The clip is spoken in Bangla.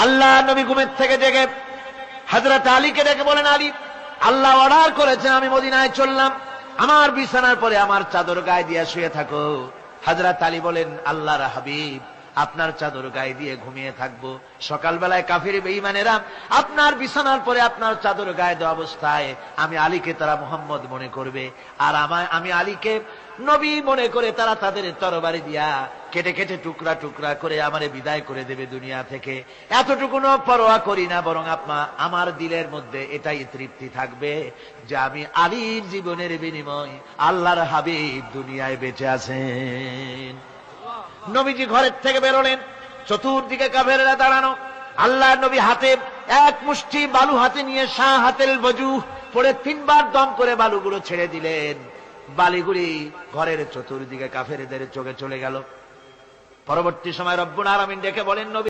আল্লাহ নবী ঘুমের থেকে জেগে হযরত আলীকে ডেকে বলেন, আলী, আল্লাহ অর্ডার করেছেন আমি মদিনায় চললাম, আমার বিছানার পরে আমার চাদর গায়ে দিয়ে শুয়ে থাকো। হযরত আলী বলেন, আল্লাহর হাবিব, আপনার চাদর গায়ে দিয়ে ঘুমিয়ে থাকবো, সকালবেলায় কাফির বেঈমানেরা আপনার বিছানার পরে আপনার চাদর গায়ে দেওয়া অবস্থায় আমি আলীকে তারা মুহাম্মদ মনে করবে, আর আমি আলীকে নবী মনে করে তারা তাদের তরবারি দিয়া কেটে কেটে টুকরা টুকরা করে আমারে বিদায় করে দেবে দুনিয়া থেকে। এতটুকুনো পরোয়া করি না, বরং আমার দিলের মধ্যে এটাই তৃপ্তি থাকবে যে আমি আলীর জীবনের বিনিময় আল্লাহর হাবিব দুনিয়ায় বেঁচে আছেন। নবীজি ঘরের থেকে বেরোলেন, চতুর্দিকে কাফেররা দাঁড়ানো। আল্লাহ নবী হাতে এক মুষ্টি বালু হাতে নিয়ে শাহ হাতেল বজু পড়ে 3 বার দম করে বালুগুলো ছেড়ে দিলেন। বালিগুলি ঘরের চতুর্দিকে কাফেরদের চোখে চলে গেল। পরবর্তী সময় রব্বুল আলামিন ডেকে বলেন, নবী